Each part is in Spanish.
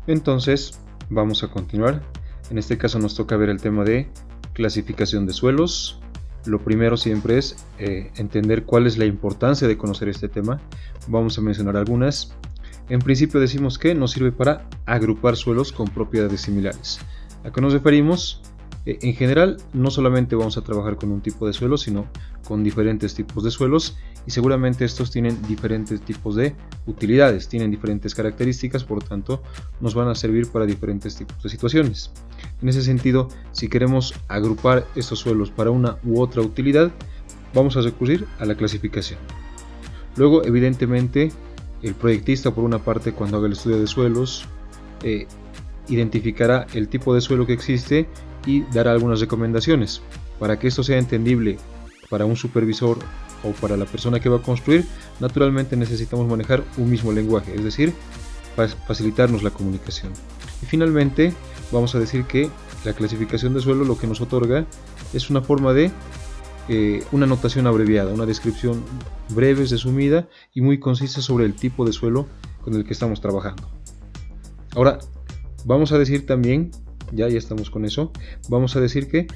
Entonces vamos a continuar. En este caso nos toca ver el tema de clasificación de suelos. Lo primero siempre es entender cuál es la importancia de conocer este tema. Vamos a mencionar algunas. En principio decimos que nos sirve para agrupar suelos con propiedades similares. ¿A qué nos referimos? En general, no solamente vamos a trabajar con un tipo de suelo, sino con diferentes tipos de suelos, y seguramente estos tienen diferentes tipos de utilidades, tienen diferentes características, por lo tanto nos van a servir para diferentes tipos de situaciones. En ese sentido, si queremos agrupar estos suelos para una u otra utilidad, vamos a recurrir a la clasificación. Luego, evidentemente, el proyectista, por una parte, cuando haga el estudio de suelos, identificará el tipo de suelo que existe y dará algunas recomendaciones. Para que esto sea entendible para un supervisor o para la persona que va a construir, naturalmente necesitamos manejar un mismo lenguaje, es decir, facilitarnos la comunicación. Y finalmente vamos a decir que la clasificación de suelo lo que nos otorga es una forma de una notación abreviada, una descripción breve, resumida y muy concisa sobre el tipo de suelo con el que estamos trabajando. Ahora vamos a decir también, ya estamos con eso, vamos a decir que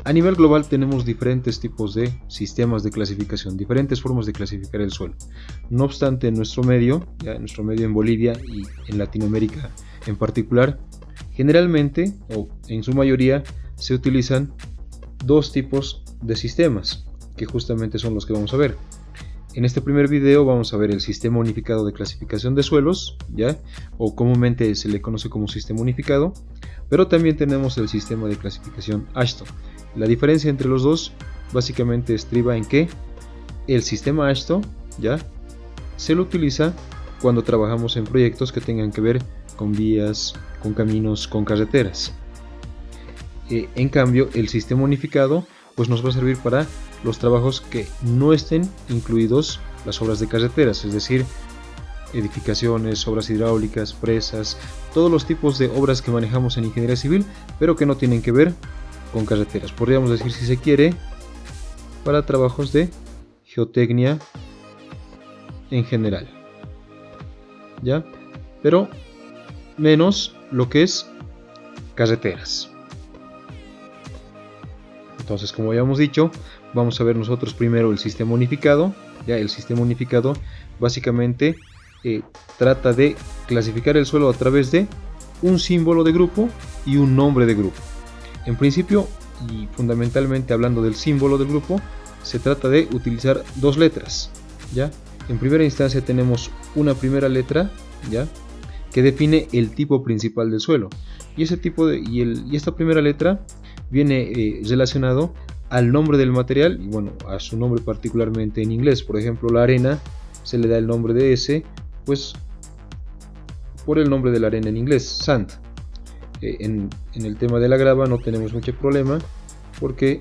a nivel global tenemos diferentes tipos de sistemas de clasificación, diferentes formas de clasificar el suelo. No obstante, en nuestro medio en Bolivia y en Latinoamérica en particular, generalmente o en su mayoría se utilizan dos tipos de sistemas, que justamente son los que vamos a ver. En este primer video vamos a ver el sistema unificado de clasificación de suelos, o comúnmente se le conoce como sistema unificado, pero también tenemos el sistema de clasificación AASHTO. La diferencia entre los dos básicamente estriba en que el sistema AASHTO se lo utiliza cuando trabajamos en proyectos que tengan que ver con vías, con caminos, con carreteras. En cambio, el sistema unificado pues nos va a servir para los trabajos que no estén incluidos las obras de carreteras, es decir, edificaciones, obras hidráulicas, presas, todos los tipos de obras que manejamos en ingeniería civil, pero que no tienen que ver con carreteras. Podríamos decir, si se quiere, para trabajos de geotecnia en general, pero menos lo que es carreteras. Entonces, como habíamos dicho, vamos a ver nosotros primero el sistema unificado. El sistema unificado básicamente trata de clasificar el suelo a través de un símbolo de grupo y un nombre de grupo. En principio y fundamentalmente hablando del símbolo del grupo, se trata de utilizar dos letras. En primera instancia tenemos una primera letra que define el tipo principal del suelo, y esta primera letra viene relacionado al nombre del material y a su nombre particularmente en inglés. Por ejemplo, la arena se le da el nombre de S, pues por el nombre de la arena en inglés, sand. En el tema de la grava no tenemos mucho problema, porque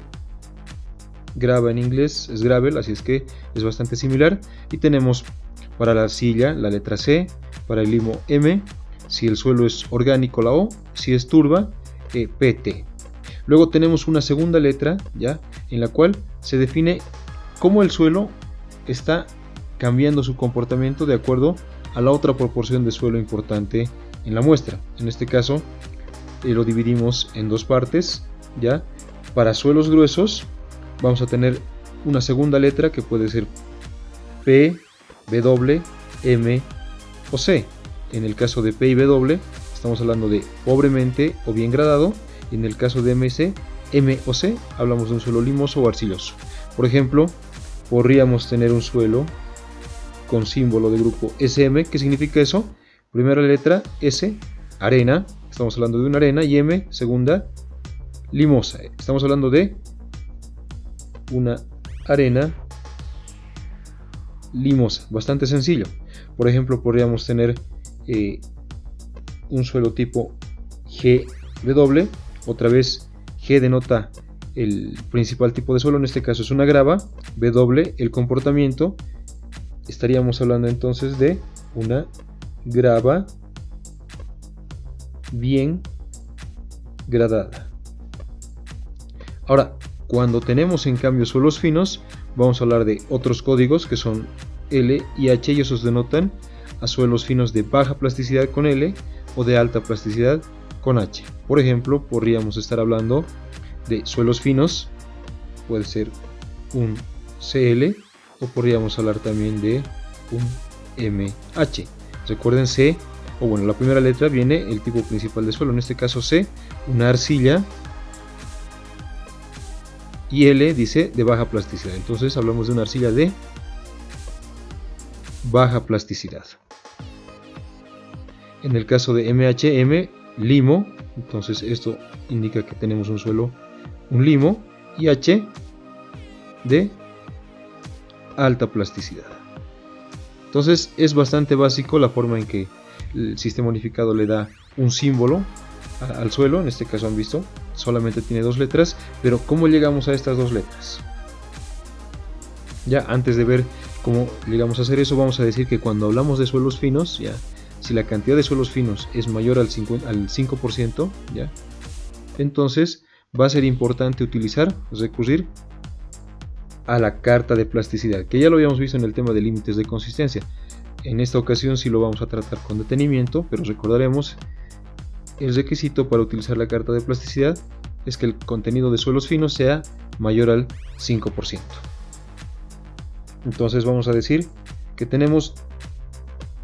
grava en inglés es gravel, así es que es bastante similar. Y tenemos para la arcilla la letra C, para el limo M, si el suelo es orgánico la O, si es turba PT. Luego tenemos una segunda letra en la cual se define cómo el suelo está cambiando su comportamiento de acuerdo a la otra proporción de suelo importante en la muestra. En este caso lo dividimos en dos partes. Para suelos gruesos vamos a tener una segunda letra que puede ser P, W, M o C. En el caso de P y W estamos hablando de pobremente o bien gradado. En el caso de M o C hablamos de un suelo limoso o arcilloso. Por ejemplo, podríamos tener un suelo con símbolo de grupo SM. ¿Qué significa eso? Primera letra S, arena, estamos hablando de una arena, y M, segunda, limosa, estamos hablando de una arena limosa. Bastante sencillo. Por ejemplo, podríamos tener un suelo tipo GW. Otra vez, G denota el principal tipo de suelo, en este caso es una grava. W, el comportamiento, estaríamos hablando entonces de una grava bien gradada. Ahora, cuando tenemos en cambio suelos finos, vamos a hablar de otros códigos que son L y H, y esos denotan a suelos finos de baja plasticidad con L o de alta plasticidad con H. Por ejemplo, podríamos estar hablando de suelos finos, puede ser un CL, o podríamos hablar también de un MH. Recuerden, C, o bueno, la primera letra viene el tipo principal de suelo, en este caso C, una arcilla, y L dice de baja plasticidad. Entonces hablamos de una arcilla de baja plasticidad. En el caso de MHM, limo, entonces esto indica que tenemos un suelo, un limo, y H de alta plasticidad. Entonces es bastante básico la forma en que el sistema unificado le da un símbolo al suelo. En este caso han visto, solamente tiene dos letras, pero ¿cómo llegamos a estas dos letras? Ya antes de ver cómo llegamos a hacer eso, vamos a decir que cuando hablamos de suelos finos, ya, si la cantidad de suelos finos es mayor al 5%, ya, entonces va a ser importante recurrir a la carta de plasticidad, que ya lo habíamos visto en el tema de límites de consistencia. En esta ocasión sí lo vamos a tratar con detenimiento, pero recordaremos, el requisito para utilizar la carta de plasticidad es que el contenido de suelos finos sea mayor al 5%. Entonces vamos a decir que tenemos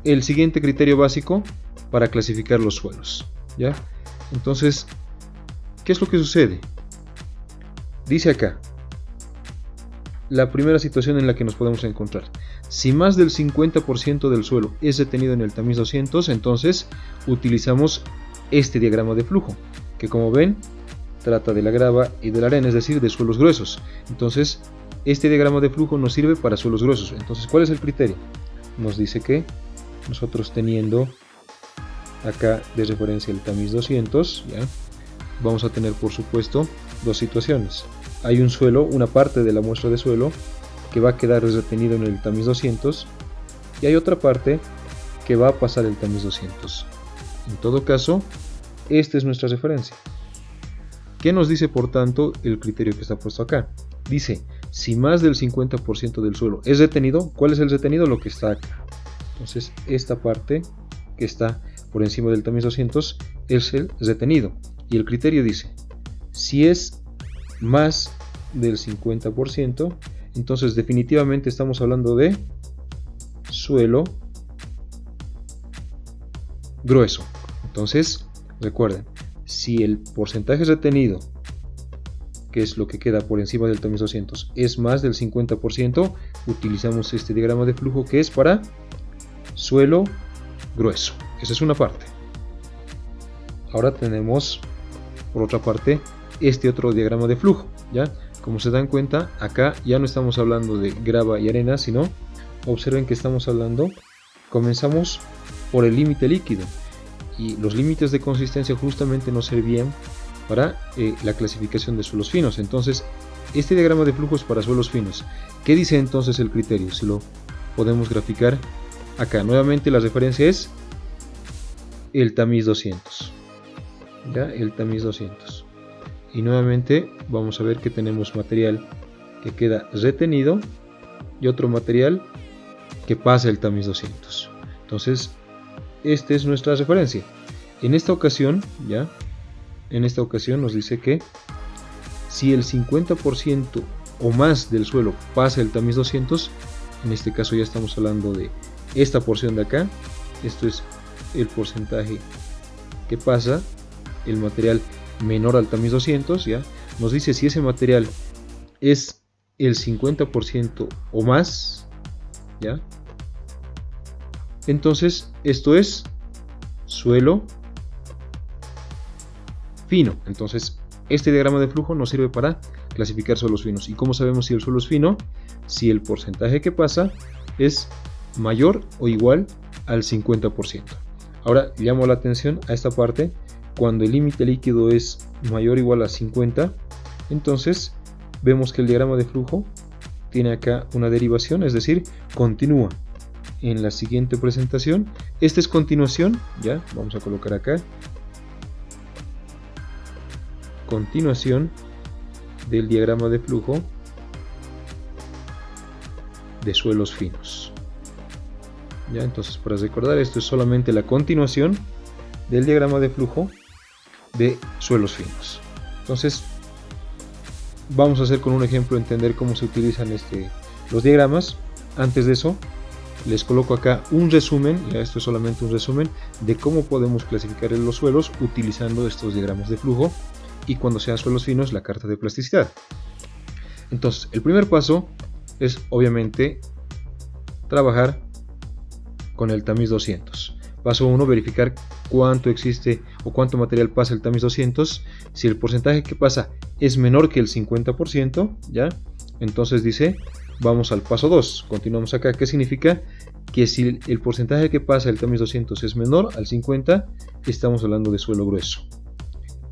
el siguiente criterio básico para clasificar los suelos, ¿ya? Entonces, ¿qué es lo que sucede? Dice acá, la primera situación en la que nos podemos encontrar: si más del 50% del suelo es detenido en el tamiz 200, entonces utilizamos este diagrama de flujo, que como ven trata de la grava y de la arena, es decir, de suelos gruesos. Entonces este diagrama de flujo nos sirve para suelos gruesos. Entonces, ¿cuál es el criterio? Nos dice que nosotros, teniendo acá de referencia el tamiz 200, ¿ya?, vamos a tener por supuesto dos situaciones. Hay un suelo, una parte de la muestra de suelo que va a quedar retenido en el tamiz 200, y hay otra parte que va a pasar el tamiz 200. En todo caso, esta es nuestra referencia. ¿Qué nos dice por tanto el criterio que está puesto acá? Dice, si más del 50% del suelo es retenido, ¿cuál es el retenido? Lo que está acá. Entonces esta parte que está por encima del tamiz 200 es el retenido, y el criterio dice, si es más del 50%, entonces definitivamente estamos hablando de suelo grueso. Entonces recuerden, si el porcentaje retenido, que es lo que queda por encima del tamiz 200, es más del 50%, utilizamos este diagrama de flujo que es para suelo grueso. Esa es una parte. Ahora tenemos por otra parte este otro diagrama de flujo, ¿ya? Como se dan cuenta, acá ya no estamos hablando de grava y arena, sino observen que estamos hablando, comenzamos por el límite líquido, y los límites de consistencia justamente nos servían para la clasificación de suelos finos. Entonces este diagrama de flujo es para suelos finos. ¿Qué dice entonces el criterio? Si lo podemos graficar acá, nuevamente la referencia es el tamiz 200, ¿ya? El tamiz 200, y nuevamente vamos a ver que tenemos material que queda retenido y otro material que pasa el tamiz 200. Entonces esta es nuestra referencia. En esta ocasión, ¿ya?, en esta ocasión nos dice que si el 50% o más del suelo pasa el tamiz 200, en este caso ya estamos hablando de esta porción de acá, esto es el porcentaje que pasa, el material menor al tamiz 200, ¿ya?, nos dice si ese material es el 50% o más, ¿ya?, entonces esto es suelo fino. Entonces este diagrama de flujo nos sirve para clasificar suelos finos. ¿Y cómo sabemos si el suelo es fino? Si el porcentaje que pasa es mayor o igual al 50%. Ahora llamo la atención a esta parte. Cuando el límite líquido es mayor o igual a 50, entonces vemos que el diagrama de flujo tiene acá una derivación, es decir, continúa. En la siguiente presentación, esta es continuación, ya, vamos a colocar acá, continuación del diagrama de flujo de suelos finos. ¿ya? Entonces, para recordar, esto es solamente la continuación del diagrama de flujo de suelos finos. Entonces, vamos a hacer con un ejemplo entender cómo se utilizan los diagramas. Antes de eso, les coloco acá un resumen, ya esto es solamente un resumen de cómo podemos clasificar los suelos utilizando estos diagramas de flujo, y cuando sean suelos finos, la carta de plasticidad. Entonces, el primer paso es obviamente trabajar con el tamiz 200. Paso 1, verificar cuánto existe o cuánto material pasa el tamiz 200. Si el porcentaje que pasa es menor que el 50%, ¿ya? Entonces dice, vamos al paso 2. Continuamos acá. ¿Qué significa? Que si el porcentaje que pasa el tamiz 200 es menor al 50, estamos hablando de suelo grueso.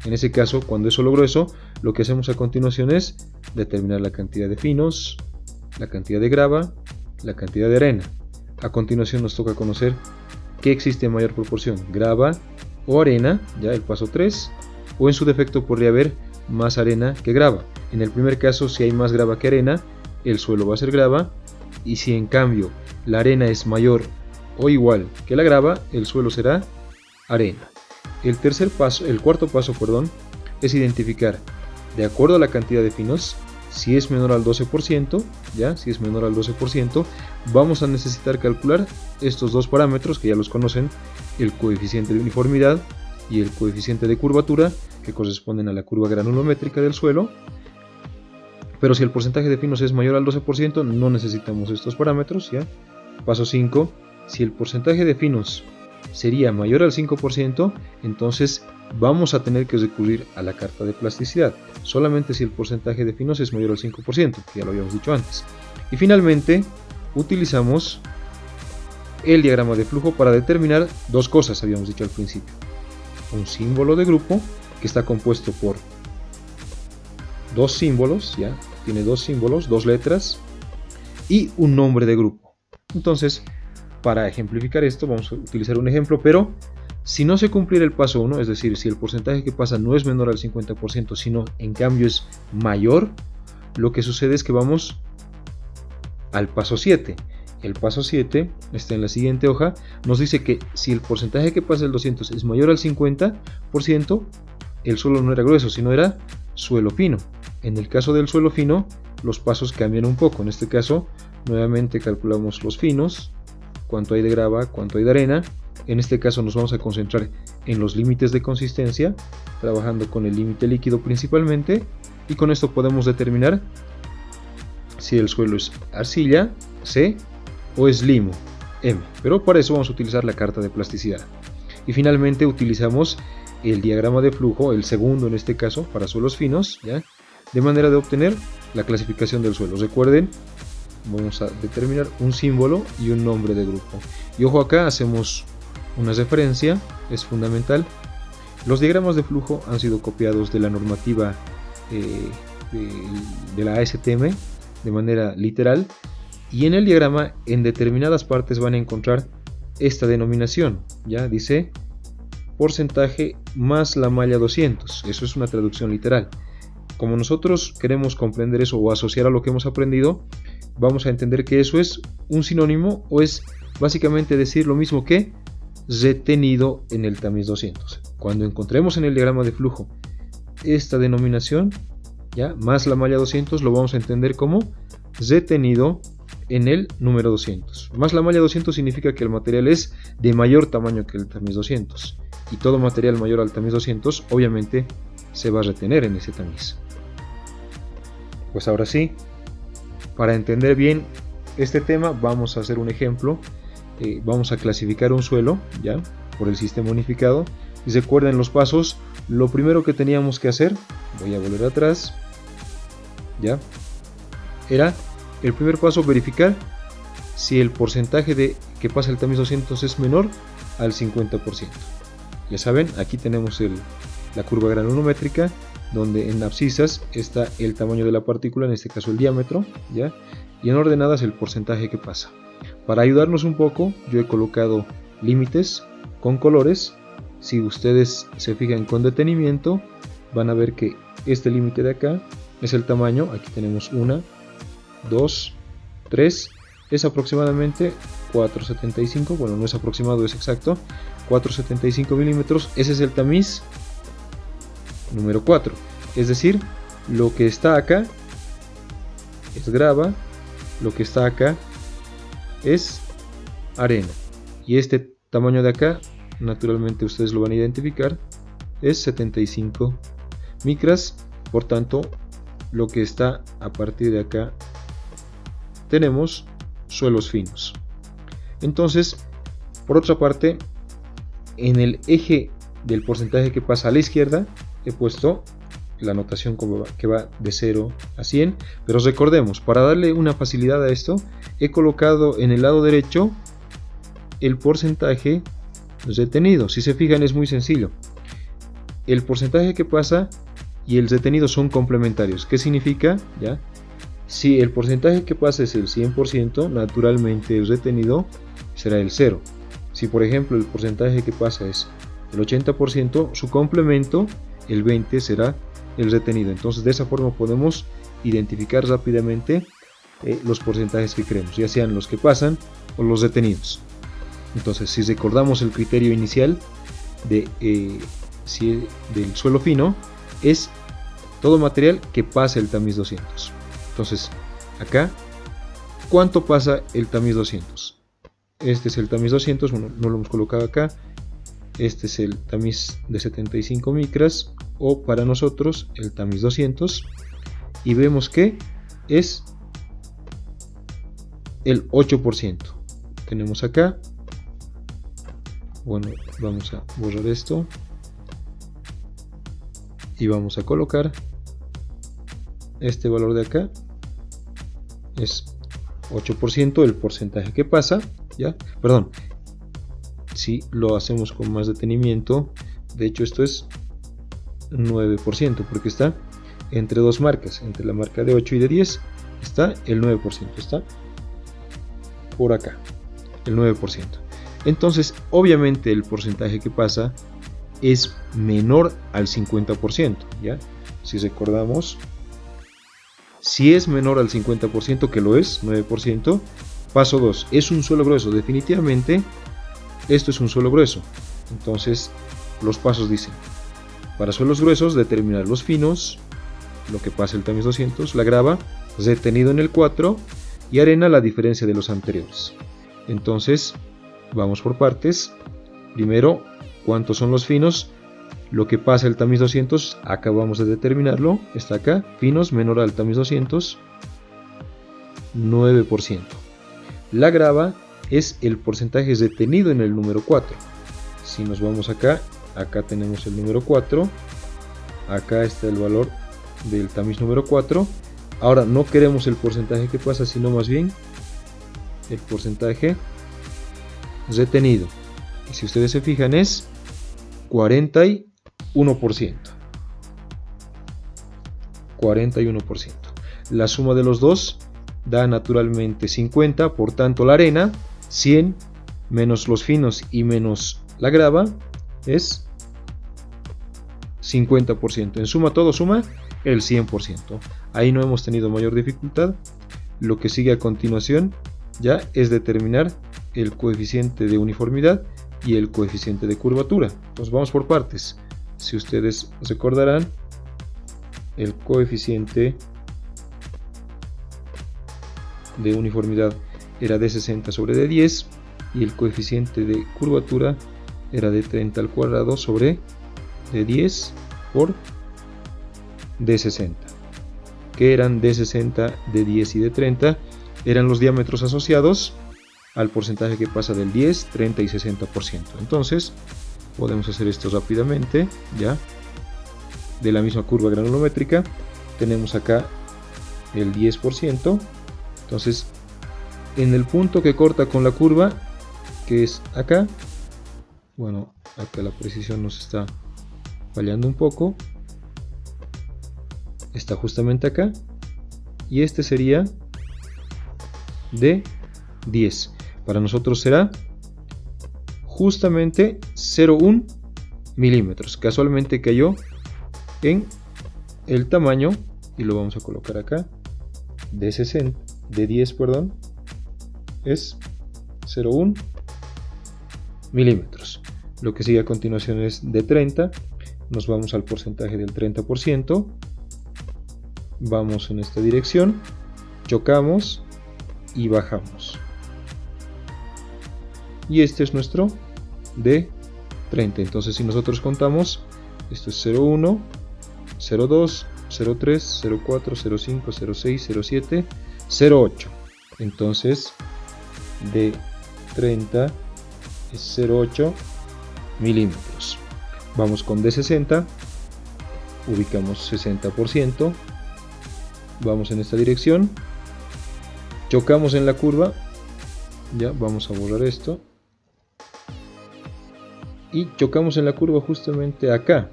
En ese caso, cuando es suelo grueso, lo que hacemos a continuación es determinar la cantidad de finos, la cantidad de grava, la cantidad de arena. A continuación nos toca conocer qué existe en mayor proporción, grava o arena, ya el paso 3, o en su defecto podría haber más arena que grava. En el primer caso, si hay más grava que arena, el suelo va a ser grava, y si en cambio la arena es mayor o igual que la grava, el suelo será arena. El cuarto paso, es identificar, de acuerdo a la cantidad de finos, si es menor al 12%, ¿ya? Si es menor al 12%, vamos a necesitar calcular estos dos parámetros que ya los conocen, el coeficiente de uniformidad y el coeficiente de curvatura, que corresponden a la curva granulométrica del suelo. Pero si el porcentaje de finos es mayor al 12%, no necesitamos estos parámetros, ¿ya? Paso 5, si el porcentaje de finos sería mayor al 5%, entonces vamos a tener que recurrir a la carta de plasticidad, solamente si el porcentaje de finos es mayor al 5%, que ya lo habíamos dicho antes. Y finalmente, utilizamos el diagrama de flujo para determinar dos cosas, habíamos dicho al principio. Un símbolo de grupo, que está compuesto por dos símbolos, ya tiene dos símbolos, dos letras, y un nombre de grupo. Entonces, para ejemplificar esto, vamos a utilizar un ejemplo, pero si no se cumpliera el paso 1, es decir, si el porcentaje que pasa no es menor al 50%, sino en cambio es mayor, lo que sucede es que vamos al paso 7. El paso 7 está en la siguiente hoja, nos dice que si el porcentaje que pasa el 200 es mayor al 50%, el suelo no era grueso, sino era suelo fino. En el caso del suelo fino, los pasos cambian un poco. En este caso, nuevamente calculamos los finos, cuánto hay de grava, cuánto hay de arena. En este caso nos vamos a concentrar en los límites de consistencia, trabajando con el límite líquido principalmente, y con esto podemos determinar si el suelo es arcilla, C, o es limo, M. Pero para eso vamos a utilizar la carta de plasticidad. Y finalmente utilizamos el diagrama de flujo, el segundo en este caso, para suelos finos, ¿ya? De manera de obtener la clasificación del suelo. Recuerden, vamos a determinar un símbolo y un nombre de grupo. Y ojo, acá hacemos una referencia, es fundamental. Los diagramas de flujo han sido copiados de la normativa de la ASTM de manera literal, y en el diagrama en determinadas partes van a encontrar esta denominación, ya dice porcentaje más la malla 200, eso es una traducción literal. Como nosotros queremos comprender eso o asociar a lo que hemos aprendido, vamos a entender que eso es un sinónimo, o es básicamente decir lo mismo que retenido en el tamiz 200. Cuando encontremos en el diagrama de flujo esta denominación, ya más la malla 200, lo vamos a entender como retenido en el número 200. Más la malla 200 significa que el material es de mayor tamaño que el tamiz 200, y todo material mayor al tamiz 200 obviamente se va a retener en ese tamiz. Pues ahora sí, para entender bien este tema, vamos a hacer un ejemplo. Vamos a clasificar un suelo, ya, por el sistema unificado. Y recuerden los pasos. Lo primero que teníamos que hacer, voy a volver atrás, ya, era el primer paso, verificar si el porcentaje de que pasa el tamiz 200 es menor al 50%. Ya saben, aquí tenemos la curva granulométrica, donde en abscisas está el tamaño de la partícula, en este caso el diámetro, ¿ya? Y en ordenadas el porcentaje que pasa. Para ayudarnos un poco, yo he colocado límites con colores. Si ustedes se fijan con detenimiento, van a ver que este límite de acá es el tamaño. Aquí tenemos 1, 2, 3 es aproximadamente 4,75, bueno, no es aproximado, es exacto, 4,75 milímetros. Ese es el tamiz número 4, es decir, lo que está acá es grava, lo que está acá es arena, y este tamaño de acá, naturalmente ustedes lo van a identificar, es 75 micras. Por tanto, lo que está a partir de acá tenemos suelos finos. Entonces, por otra parte, en el eje del porcentaje que pasa a la izquierda he puesto la notación que va de 0 a 100, pero recordemos, para darle una facilidad a esto, he colocado en el lado derecho el porcentaje retenido. Si se fijan, es muy sencillo. El porcentaje que pasa y el retenido son complementarios. ¿Qué significa? ¿Ya? Si el porcentaje que pasa es el 100%, naturalmente el retenido será el 0. Si por ejemplo el porcentaje que pasa es el 80%, su complemento, el 20%, será el retenido. Entonces de esa forma podemos identificar rápidamente los porcentajes que queremos, ya sean los que pasan o los retenidos. Entonces, si recordamos el criterio inicial del suelo fino, es todo material que pasa el tamiz 200. Entonces, acá, ¿cuánto pasa el tamiz 200? Este es el tamiz 200, bueno, no lo hemos colocado acá. Este es el tamiz de 75 micras, o para nosotros el tamiz 200, y vemos que es el 8%. Tenemos acá, bueno, vamos a borrar esto y vamos a colocar este valor de acá. Es 8% el porcentaje que pasa, ¿ya? Perdón, si lo hacemos con más detenimiento, de hecho esto es 9%, porque está entre dos marcas, entre la marca de 8 y de 10 está el 9%, está por acá, el 9%. Entonces, obviamente el porcentaje que pasa es menor al 50%, ¿ya? Si recordamos, si es menor al 50%, que lo es, 9%, paso 2, es un suelo grueso. Definitivamente, esto es un suelo grueso. Entonces, los pasos dicen, para suelos gruesos, determinar los finos, lo que pasa el tamiz 200, la grava, retenido en el 4, y arena, la diferencia de los anteriores. Entonces, vamos por partes. Primero, ¿cuántos son los finos? Lo que pasa el tamiz 200, acabamos de determinarlo, está acá, finos menor al tamiz 200, 9%. La grava es el porcentaje retenido en el número 4. Si nos vamos acá, acá tenemos el número 4, acá está el valor del tamiz número 4. Ahora no queremos el porcentaje que pasa, sino más bien el porcentaje retenido. Y si ustedes se fijan, es 41%. 41%. La suma de los dos da naturalmente 50, por tanto la arena, 100 menos los finos y menos la grava, es 50%. En suma, todo suma el 100%. Ahí no hemos tenido mayor dificultad. Lo que sigue a continuación ya es determinar el coeficiente de uniformidad y el coeficiente de curvatura. Entonces vamos por partes. Si ustedes recordarán, el coeficiente de uniformidad era de 60 sobre de 10 y el coeficiente de curvatura era de 30 al cuadrado sobre de 10 por de 60, que eran de 60, de 10 y de 30, eran los diámetros asociados al porcentaje que pasa del 10, 30 y 60%. Entonces podemos hacer esto rápidamente. Ya de la misma curva granulométrica tenemos acá el 10%. Entonces en el punto que corta con la curva, que es acá, bueno, acá la precisión nos está fallando un poco, está justamente acá, y este sería de 10. Para nosotros será justamente 0,1 milímetros. Casualmente cayó en el tamaño, y lo vamos a colocar acá, de 10, perdón, es 0,1 milímetros. Lo que sigue a continuación es de 30, nos vamos al porcentaje del 30%, vamos en esta dirección, chocamos y bajamos. Y este es nuestro de 30. Entonces si nosotros contamos, esto es 0,1, 0,2, 0,3, 0,4, 0,5, 0,6, 0,7, 0,8. Entonces de 30 es 0,8 milímetros. Vamos con de 60, ubicamos 60%, vamos en esta dirección, chocamos en la curva, ya vamos a borrar esto, y chocamos en la curva justamente acá.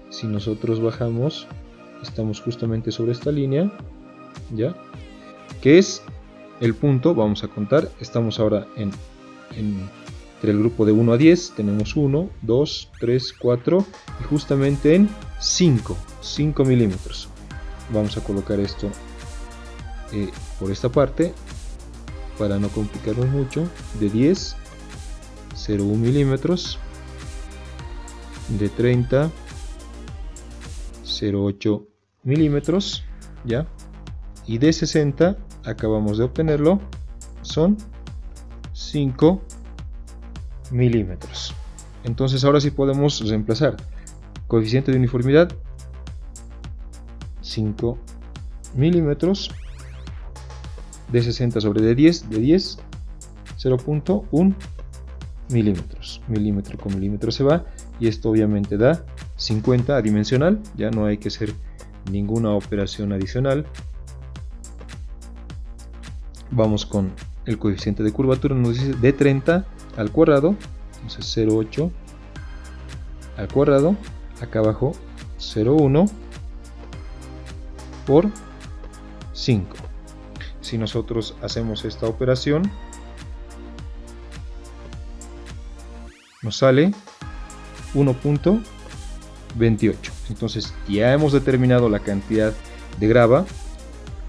Si nosotros bajamos, estamos justamente sobre esta línea, ya, que es el punto. Vamos a contar, estamos ahora entre el grupo de 1 a 10, tenemos 1, 2, 3, 4 y justamente en 5 milímetros. Vamos a colocar esto por esta parte para no complicarnos mucho. De 10, 0,1 milímetros. De 30, 0,8 milímetros, ya, y de 60 acabamos de obtenerlo, son 5 milímetros. Entonces ahora sí podemos reemplazar coeficiente de uniformidad 5 milímetros, de 60 sobre de 10, 0,1 milímetros, milímetro con milímetro se va, y esto obviamente da 50 adimensional, ya no hay que hacer ninguna operación adicional. Vamos con el coeficiente de curvatura, nos dice de 30 al cuadrado, entonces 0,8 al cuadrado, acá abajo 0,1 por 5. Si nosotros hacemos esta operación, nos sale 1.28. Entonces ya hemos determinado la cantidad de grava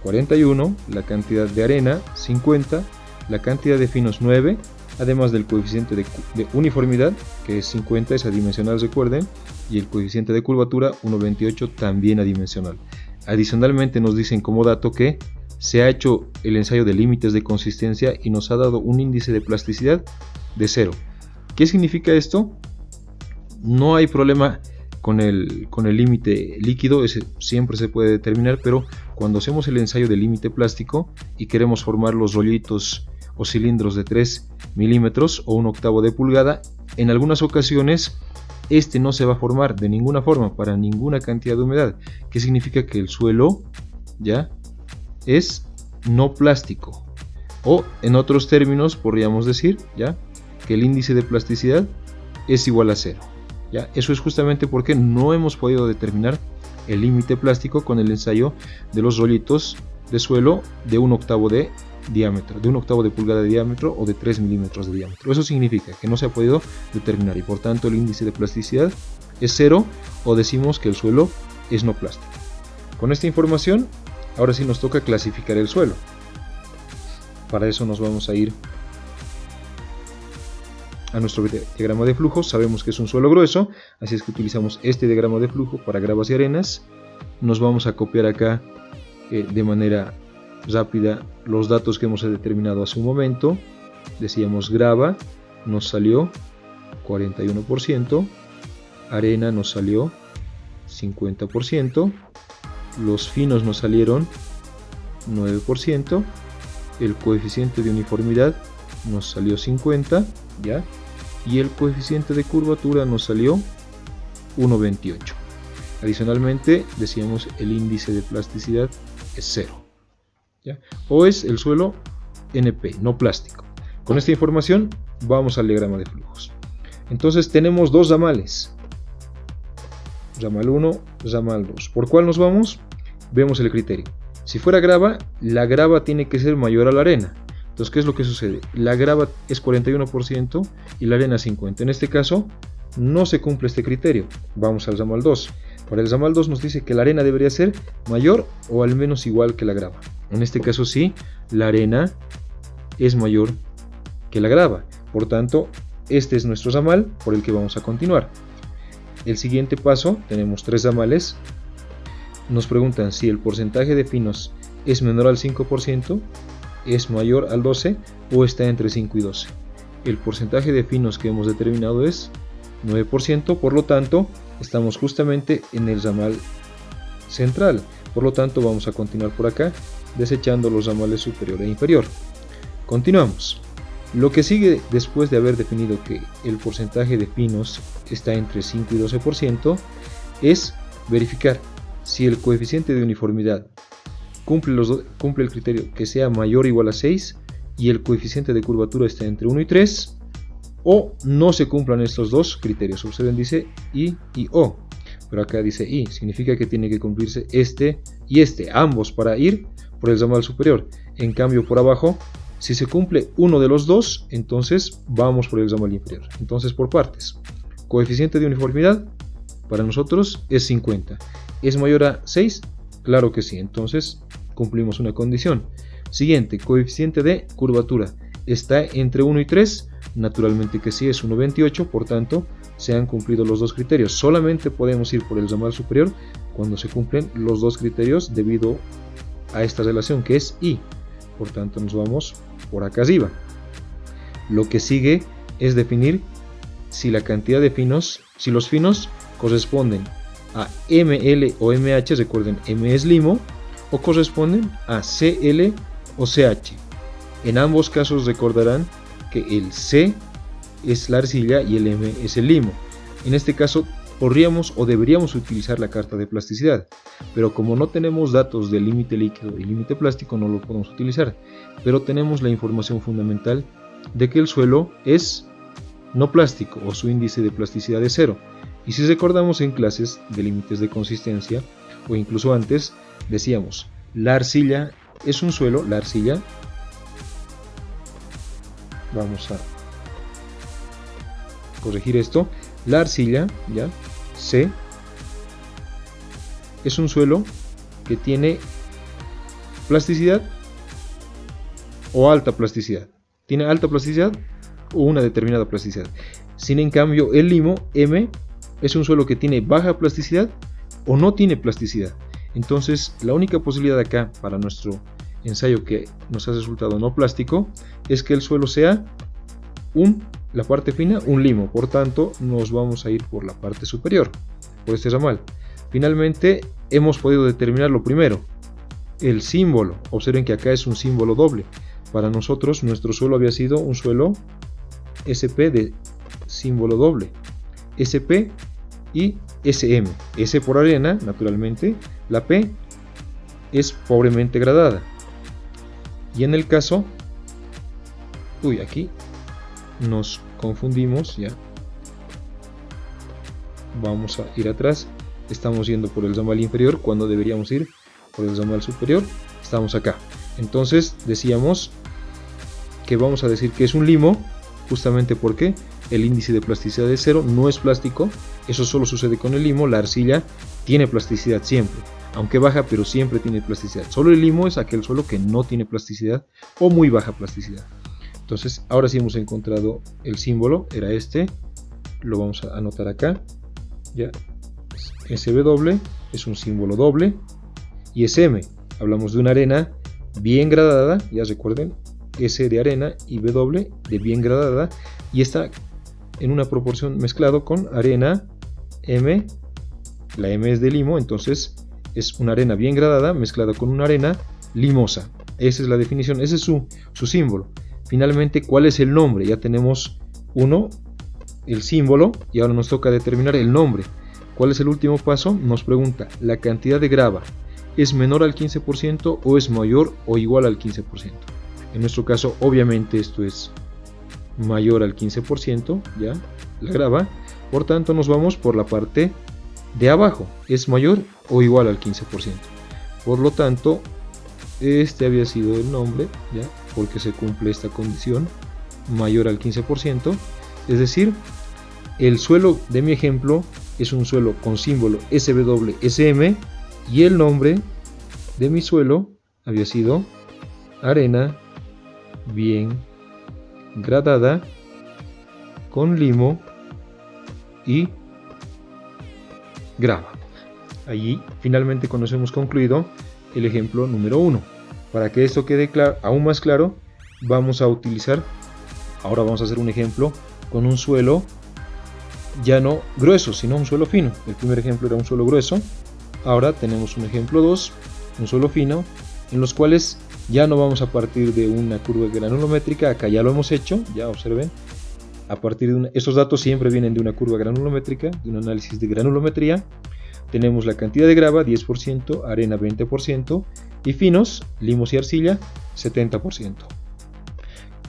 41, la cantidad de arena 50, la cantidad de finos 9, además del coeficiente de uniformidad que es 50, es adimensional, recuerden, y el coeficiente de curvatura 1.28 también adimensional. Adicionalmente nos dicen como dato que se ha hecho el ensayo de límites de consistencia y nos ha dado un índice de plasticidad de 0. ¿Qué significa esto? No hay problema con el límite líquido, ese siempre se puede determinar, pero cuando hacemos el ensayo de límite plástico y queremos formar los rollitos o cilindros de 3 milímetros o 1/8 de pulgada, en algunas ocasiones este no se va a formar de ninguna forma para ninguna cantidad de humedad. ¿Qué significa? Que el suelo ya es no plástico, o en otros términos podríamos decir ya que el índice de plasticidad es igual a 0. ¿Ya? Eso es justamente porque no hemos podido determinar el límite plástico con el ensayo de los rollitos de suelo de 1/8 de diámetro, de 1/8 de pulgada de diámetro o de 3 milímetros de diámetro. Eso significa que no se ha podido determinar y por tanto el índice de plasticidad es 0, o decimos que el suelo es no plástico. Con esta información, ahora sí nos toca clasificar el suelo. Para eso nos vamos a ir a nuestro diagrama de flujo. Sabemos que es un suelo grueso, así es que utilizamos este diagrama de flujo para gravas y arenas. Nos vamos a copiar acá de manera rápida los datos que hemos determinado hace un momento. Decíamos grava nos salió 41%, arena nos salió 50%, los finos nos salieron 9%, el coeficiente de uniformidad nos salió 50, ¿ya? Y el coeficiente de curvatura nos salió 1.28. Adicionalmente decíamos el índice de plasticidad es 0, ¿ya? O es el suelo NP, no plástico. Con esta información vamos al diagrama de flujos. Entonces tenemos dos ramales, ramal 1, ramal 2. ¿Por cuál nos vamos? Vemos el criterio. Si fuera grava, la grava tiene que ser mayor a la arena. Entonces, ¿qué es lo que sucede? La grava es 41% y la arena 50%. En este caso, no se cumple este criterio. Vamos al ramal 2. Para el ramal 2 nos dice que la arena debería ser mayor o al menos igual que la grava. En este caso sí, la arena es mayor que la grava. Por tanto, este es nuestro zamal por el que vamos a continuar. El siguiente paso, tenemos 3 zamales. Nos preguntan si el porcentaje de finos es menor al 5%, es mayor al 12% o está entre 5 y 12%. El porcentaje de finos que hemos determinado es 9%, por lo tanto estamos justamente en el zamal central. Por lo tanto vamos a continuar por acá desechando los zamales superior e inferior. Continuamos. Lo que sigue después de haber definido que el porcentaje de finos está entre 5 y 12% es verificar si el coeficiente de uniformidad cumple el criterio que sea mayor o igual a 6 y el coeficiente de curvatura está entre 1 y 3, o no se cumplan estos dos criterios. Observen, dice I y O, pero acá dice I, significa que tiene que cumplirse este y este, ambos, para ir por el zamal superior. En cambio, por abajo, si se cumple uno de los dos, entonces vamos por el zamal inferior. Entonces, por partes. Coeficiente de uniformidad para nosotros es 50. ¿Es mayor a 6? Claro que sí, entonces cumplimos una condición. Siguiente, coeficiente de curvatura. ¿Está entre 1 y 3? Naturalmente que sí, es 1,28, por tanto se han cumplido los dos criterios. Solamente podemos ir por el zamal superior cuando se cumplen los dos criterios debido a esta relación que es I. Por tanto nos vamos por acá arriba. Lo que sigue es definir si la cantidad de finos, si los finos corresponden a ML o MH, recuerden M es limo, o corresponden a CL o CH. En ambos casos recordarán que el C es la arcilla y el M es el limo. En este caso podríamos o deberíamos utilizar la carta de plasticidad, pero como no tenemos datos del límite líquido y límite plástico no lo podemos utilizar, pero tenemos la información fundamental de que el suelo es no plástico o su índice de plasticidad es 0. Y si recordamos en clases de límites de consistencia o incluso antes, decíamos la arcilla es un suelo, la arcilla, vamos a corregir esto, la arcilla, ya, C, es un suelo que tiene plasticidad o alta plasticidad, tiene alta plasticidad o una determinada plasticidad. Sin en cambio el limo, M, es un suelo que tiene baja plasticidad o no tiene plasticidad. Entonces la única posibilidad acá para nuestro ensayo que nos ha resultado no plástico es que el suelo sea la parte fina, un limo. Por tanto nos vamos a ir por la parte superior, por este ramal. Finalmente hemos podido determinar lo primero, el símbolo. Observen que acá es un símbolo doble. Para nosotros nuestro suelo había sido un suelo SP de símbolo doble, SP y SM. S por arena, naturalmente. La P es pobremente gradada. Y en el caso, aquí nos confundimos, ya. Vamos a ir atrás. Estamos yendo por el zamal inferior cuando deberíamos ir por el zamal superior. Estamos acá. Entonces decíamos que vamos a decir que es un limo, justamente porque el índice de plasticidad es 0, no es plástico. Eso solo sucede con el limo. La arcilla tiene plasticidad siempre, aunque baja, pero siempre tiene plasticidad. Solo el limo es aquel suelo que no tiene plasticidad o muy baja plasticidad. Entonces ahora sí hemos encontrado el símbolo, era este, lo vamos a anotar acá, ya. SW es un símbolo doble y SM, hablamos de una arena bien gradada, ya recuerden, S de arena y W de bien gradada, y está en una proporción mezclado con arena M, la M es de limo, entonces es una arena bien gradada mezclada con una arena limosa. Esa es la definición, ese es su símbolo. Finalmente, ¿cuál es el nombre? Ya tenemos el símbolo, y ahora nos toca determinar el nombre. ¿Cuál es el último paso? Nos pregunta, ¿la cantidad de grava es menor al 15% o es mayor o igual al 15%? En nuestro caso, obviamente esto es mayor al 15%, ya, la grava. Por tanto, nos vamos por la parte de abajo, es mayor o igual al 15%. Por lo tanto, este había sido el nombre, ya, porque se cumple esta condición, mayor al 15%. Es decir, el suelo de mi ejemplo es un suelo con símbolo SWSM y el nombre de mi suelo había sido arena bien gradada con limo y grava. Allí finalmente con eso hemos concluido el ejemplo número 1. Para que esto quede aún más claro, ahora vamos a hacer un ejemplo con un suelo ya no grueso, sino un suelo fino. El primer ejemplo era un suelo grueso, ahora tenemos un ejemplo 2, un suelo fino, en los cuales ya no vamos a partir de una curva granulométrica. Acá ya lo hemos hecho, ya observen, a partir de estos datos siempre vienen de una curva granulométrica, de un análisis de granulometría. Tenemos la cantidad de grava 10%, arena 20% y finos, limos y arcilla 70%.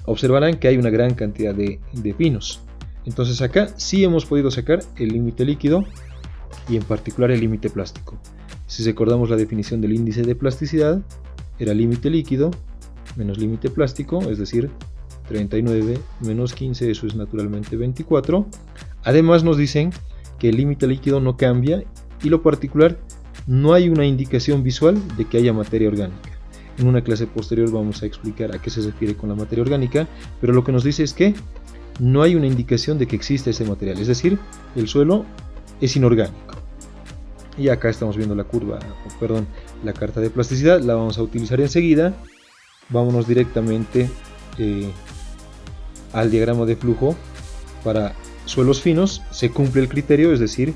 Observarán que hay una gran cantidad de finos. Entonces acá sí hemos podido sacar el límite líquido y en particular el límite plástico. Si recordamos la definición del índice de plasticidad, era límite líquido menos límite plástico, es decir, 39 menos 15, eso es naturalmente 24. Además nos dicen que el límite líquido no cambia y lo particular, no hay una indicación visual de que haya materia orgánica. En una clase posterior vamos a explicar a qué se refiere con la materia orgánica, pero lo que nos dice es que no hay una indicación de que exista ese material, es decir, el suelo es inorgánico. Y acá estamos viendo la carta de plasticidad, la vamos a utilizar enseguida. Vámonos directamente al diagrama de flujo. Para suelos finos se cumple el criterio, es decir,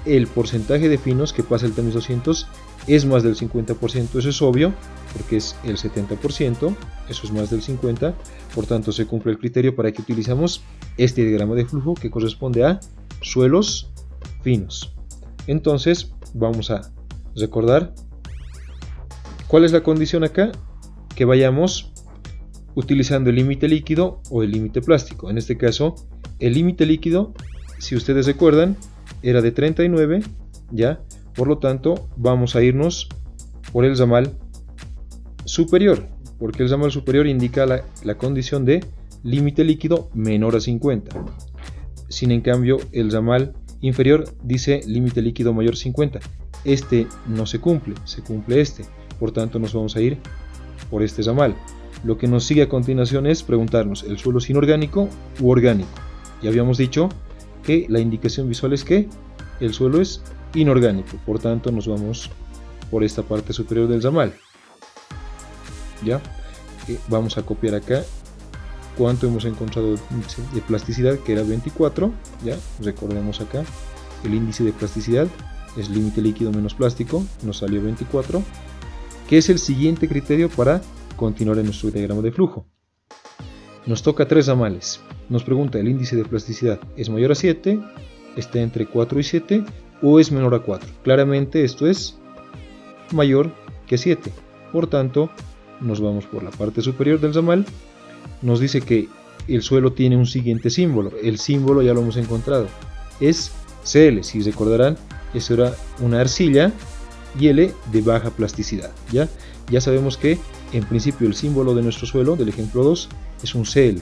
el porcentaje de finos que pasa el tamiz 200 es más del 50%, eso es obvio, porque es el 70%, eso es más del 50%, por tanto se cumple el criterio para que utilizamos este diagrama de flujo que corresponde a suelos finos. Entonces vamos a recordar cuál es la condición acá, que vayamos utilizando el límite líquido o el límite plástico. En este caso el límite líquido, si ustedes recuerdan, era de 39, ¿ya? Por lo tanto, vamos a irnos por el ramal superior, porque el ramal superior indica la condición de límite líquido menor a 50. Sin en cambio, el ramal inferior dice límite líquido mayor a 50. Este no se cumple este. Por tanto, nos vamos a ir por este ramal. Lo que nos sigue a continuación es preguntarnos, ¿el suelo es inorgánico u orgánico? Ya habíamos dicho que la indicación visual es que el suelo es inorgánico, por tanto nos vamos por esta parte superior del ramal. Ya vamos a copiar acá cuánto hemos encontrado de plasticidad, que era 24. Ya recordemos acá el índice de plasticidad es límite líquido menos plástico, nos salió 24, que es el siguiente criterio para continuar en nuestro diagrama de flujo. Nos toca 3 ramales. Nos pregunta, ¿el índice de plasticidad es mayor a 7, está entre 4 y 7 o es menor a 4? Claramente esto es mayor que 7. Por tanto, nos vamos por la parte superior del ramal. Nos dice que el suelo tiene un siguiente símbolo. El símbolo ya lo hemos encontrado. Es Cl. Si recordarán, eso era una arcilla y L de baja plasticidad. Ya sabemos que en principio el símbolo de nuestro suelo, del ejemplo 2, es un Cl.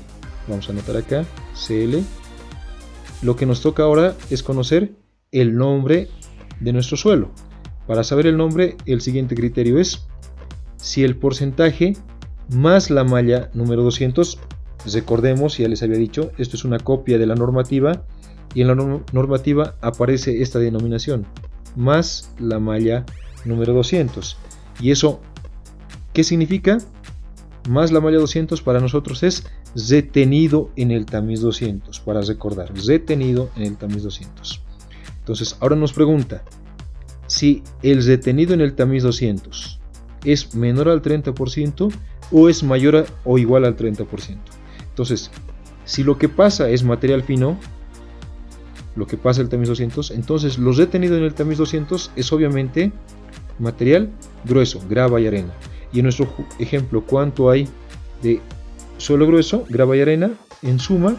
Vamos a anotar acá, Cl. Lo que nos toca ahora es conocer el nombre de nuestro suelo. Para saber el nombre, el siguiente criterio es si el porcentaje más la malla número 200, recordemos, ya les había dicho, esto es una copia de la normativa, y en la normativa aparece esta denominación, más la malla número 200. ¿Y eso qué significa? Más la malla 200 para nosotros es retenido en el tamiz 200, para recordar, retenido en el tamiz 200. Entonces ahora nos pregunta si el retenido en el tamiz 200 es menor al 30% o es mayor o igual al 30%. Entonces, si lo que pasa es material fino, lo que pasa el tamiz 200, entonces lo retenido en el tamiz 200 es obviamente material grueso, grava y arena. Y en nuestro ejemplo, ¿cuánto hay de suelo grueso, grava y arena? En suma,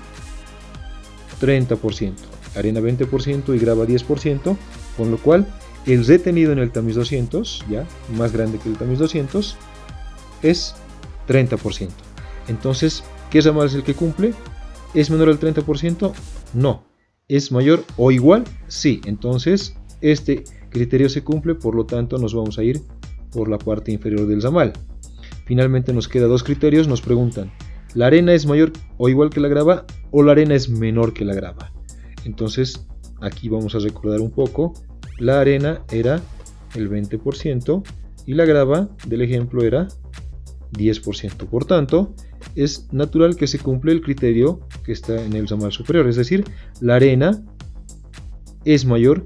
30%, arena 20% y grava 10%, con lo cual el retenido en el tamiz 200, ya más grande que el tamiz 200, es 30%. Entonces, ¿qué ramal es el que cumple? ¿Es menor al 30%? No. ¿Es mayor o igual? Sí. Entonces, este criterio se cumple, por lo tanto nos vamos a ir por la parte inferior del ramal. Finalmente nos quedan dos criterios. Nos preguntan, ¿la arena es mayor o igual que la grava o la arena es menor que la grava? Entonces aquí vamos a recordar un poco. La arena era el 20% y la grava del ejemplo era 10%. Por tanto, es natural que se cumple el criterio que está en el ramal superior, es decir, la arena es mayor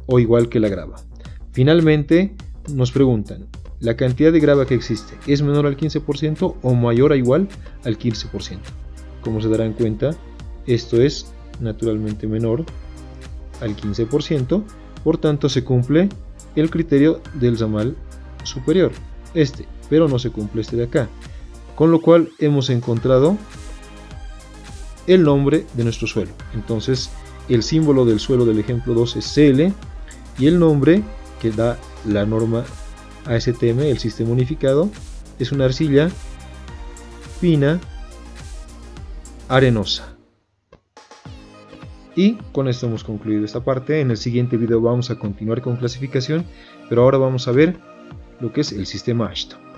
o igual que la grava. Finalmente nos preguntan, ¿la cantidad de grava que existe es menor al 15% o mayor o igual al 15%? Como se darán cuenta, esto es naturalmente menor al 15%, por tanto se cumple el criterio del ramal superior, pero no se cumple este de acá, con lo cual hemos encontrado el nombre de nuestro suelo. Entonces el símbolo del suelo del ejemplo 2 es CL y el nombre que da la norma ASTM, el sistema unificado, es una arcilla fina arenosa. Y con esto hemos concluido esta parte. En el siguiente video vamos a continuar con clasificación, pero ahora vamos a ver lo que es el sistema AASHTO.